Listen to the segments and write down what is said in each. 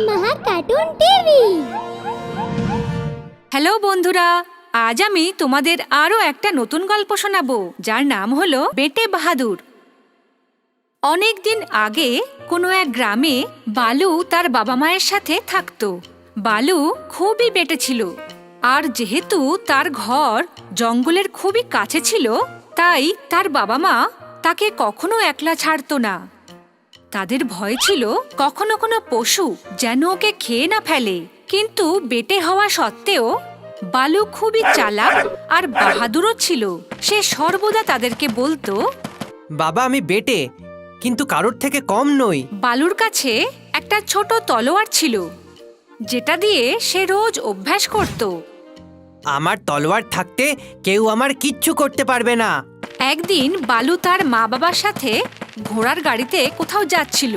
মহা cartoon TV. Hello বন্ধুরা, আজ আমি তোমাদের আরো একটা নতুন গল্প শোনাবো, যার নাম হলো বেটে বাহাদুর। অনেক দিন আগে কোনো এক গ্রামে বালু তার বাবা মায়ের সাথে থাকতো। বালু খুবই বেটে ছিল, আর যেহেতু তার ঘর জঙ্গলের খুবই কাছে ছিল, তাই তার বাবা মা তাকে কখনো একলা ছাড়তো না। তাদের ভয় ছিল কখনো কোনো পশু যেন ওকে খেয়ে না ফেলে। কিন্তু বেটে হওয়া সত্ত্বেও বালু খুবই চালাক আর বাহাদুরও ছিল। সে সর্বদা তাদেরকে বলতো, বাবা আমি বেটে, কিন্তু কারোর থেকে কম নই। বালুর কাছে একটা ছোট তলোয়ার ছিল, যেটা দিয়ে সে রোজ অভ্যাস করত। আমার তলোয়ার থাকতে কেউ আমার কিচ্ছু করতে পারবে না। একদিন বালু তার মা বাবার সাথে ঘোড়ার গাড়িতে কোথাও যাচ্ছিল।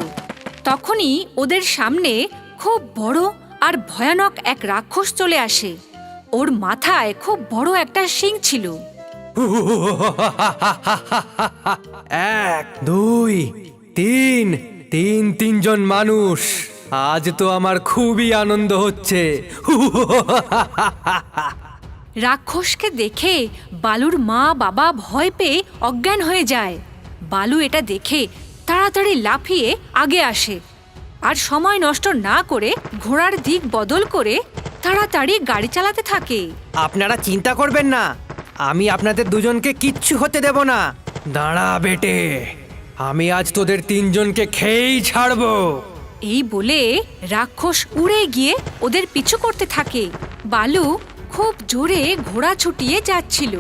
তখনই ওদের সামনে খুব বড় আর ভয়ানক এক রাক্ষস চলে আসে। ওর মাথায় খুব বড় একটা শিং ছিল। 1 2 3 তিনজন মানুষ। আজ তো আমার খুবই আনন্দ হচ্ছে। রাক্ষসকে দেখে বালুর মা বাবা ভয় পেয়ে অজ্ঞান হয়ে যায়। বালু এটা দেখে তাড়াতাড়ি লাফিয়ে আগে আসে, আর সময় নষ্ট না করে ঘোড়ার দিক বদল করে তাড়াতাড়ি গাড়ি চালাতে থাকে। আপনারা চিন্তা করবেন না, আমি আপনাদের দুজনকে কিচ্ছু হতে দেব না। দাঁড়া বেটে, আমি আজ তোদের 3 জনকে খেয়েই ছাড়বো। এই বলে রাক্ষস উড়ে গিয়ে ওদের পিছু করতে থাকে। বালু খুব জোরে ঘোড়া ছুটিয়ে যাচ্ছিল,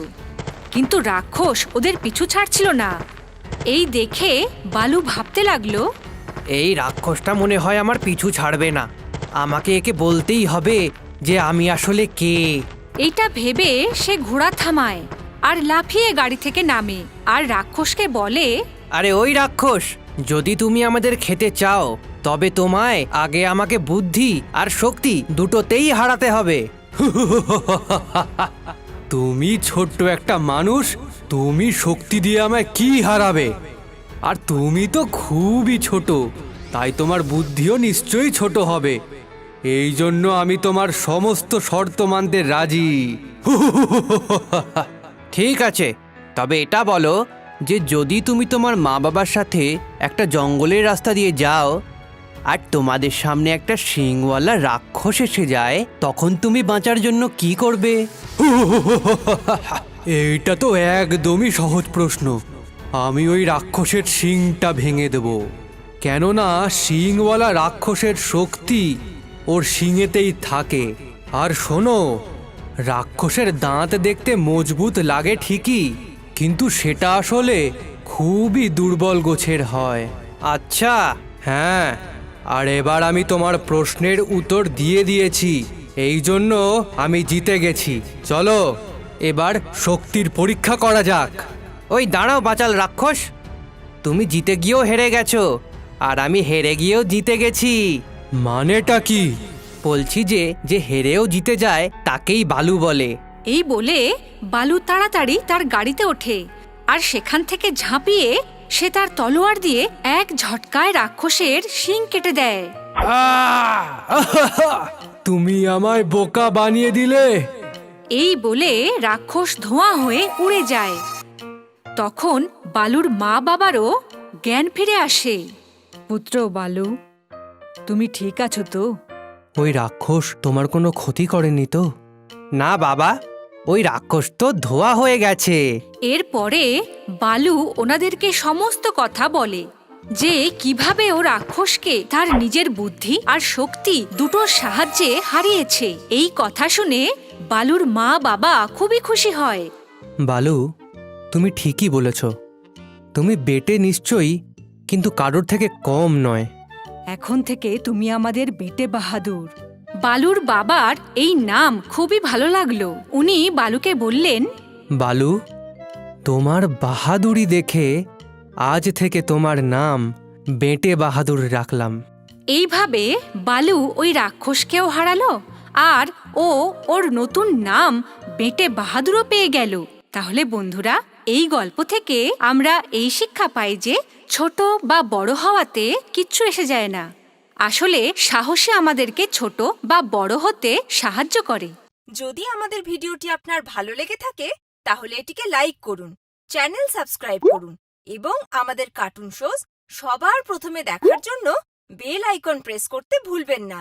কিন্তু রাক্ষস ওদের পিছু ছাড়ছিল না। এই দেখে বালু ভাবতে লাগলো, এই রাক্ষসটা মনে হয় আমার পিছু ছাড়বে না। আমাকে একে বলতেই হবে যে আমি আসলে কে। এইটা ভেবে সে ঘোড়া থামায় আর লাফিয়ে গাড়ি থেকে নামে, আর রাক্ষসকে বলে, আরে ওই রাক্ষস, যদি তুমি আমাদের খেতে চাও তবে তোমায় আগে আমাকে বুদ্ধি আর শক্তি দুটোতেই হারাতে হবে। তুমি ছোট্ট একটা মানুষ, তুমি শক্তি দিয়ে আমায় কি হারাবে? আর তুমি তো খুবই ছোট, তাই তোমার বুদ্ধিও নিশ্চয়ই ছোট হবে। এই জন্য আমি তোমার সমস্ত শর্ত মানতে রাজি। ঠিক আছে, তবে এটা বলো যে যদি তুমি তোমার মা বাবার সাথে একটা জঙ্গলের রাস্তা দিয়ে যাও আর তোমাদের সামনে একটা শিংওয়ালা রাক্ষস এসে যায়, তখন তুমি বাঁচার জন্য কি করবে? এইটা তো একদমই সহজ প্রশ্ন। আমি ওই রাক্ষসের শিংটা ভেঙে দেব, কেননা শিংওয়ালা রাক্ষসের শক্তি ওর শিঙেতেই থাকে। আর শোনো, রাক্ষসের দাঁত দেখতে মজবুত লাগে ঠিকই, কিন্তু সেটা আসলে খুবই দুর্বল গোছের হয়। আচ্ছা, হ্যাঁ, আর এবার আমি তোমার প্রশ্নের উত্তর দিয়ে দিয়েছি, এই জন্য আমি জিতে গেছি। চলো এবার শক্তির পরীক্ষা করা যাক। ওই দাঁড়াও বাচাল রাক্ষস, তুমি জিতে গিয়েও হেরে গেছো, আর আমি হেরে গিয়েও জিতে গেছি। মানেটা কি? বলছি যে হেরেও জিতে যায় তাকেই বালু বলে। এই বলে বালু তাড়াতাড়ি তার গাড়িতে ওঠে, আর সেখান থেকে ঝাঁপিয়ে সে তার তলোয়ার দিয়ে এক ঝটকায় রাক্ষসের শিং কেটে দেয়। তুমি আমায় বোকা বানিয়ে দিলে। এই বলে রাক্ষস ধোঁয়া হয়ে উড়ে যায়। তখন বালুর মা বাবারও জ্ঞান ফিরে আসে। পুত্র বালু, তুমি ঠিক আছো তো? ওই রাক্ষস তোমার কোনো ক্ষতি করেনি তো? না বাবা, ওই রাক্ষস তো ধোয়া হয়ে গেছে। এরপরে বালু ওনাদেরকে সমস্ত কথা বলে যে কিভাবে ও রাক্ষসকে তার নিজের বুদ্ধি আর শক্তি দুটোর সাহায্যে হারিয়েছে। এই কথা শুনে বালুর মা বাবা খুবই খুশি হয়। বালু, তুমি ঠিকই বলেছ। তুমি বেটে নিশ্চয়ই, কিন্তু কারোর থেকে কম নয়। এখন থেকে তুমি আমাদের বেটে বাহাদুর। বালুর বাবার এই নাম খুবই ভালো লাগলো। উনি বালুকে বললেন, বালু, তোমার বাহাদুরি দেখে আজ থেকে তোমার নাম বেটে বাহাদুর রাখলাম। এইভাবে বালু ওই রাক্ষসকেও হারালো, আর ও ওর নতুন নাম বেটে বাহাদুরও পেয়ে গেল। তাহলে বন্ধুরা, এই গল্প থেকে আমরা এই শিক্ষা পাই যে ছোট বা বড় হওয়াতে কিচ্ছু এসে যায় না। আসলে সাহসী আমাদেরকে ছোট বা বড় হতে সাহায্য করে। যদি আমাদের ভিডিওটি আপনার ভালো লেগে থাকে তাহলে এটিকে লাইক করুন, চ্যানেল সাবস্ক্রাইব করুন এবং আমাদের কার্টুন শোজ সবার প্রথমে দেখার জন্য বেল আইকন প্রেস করতে ভুলবেন না।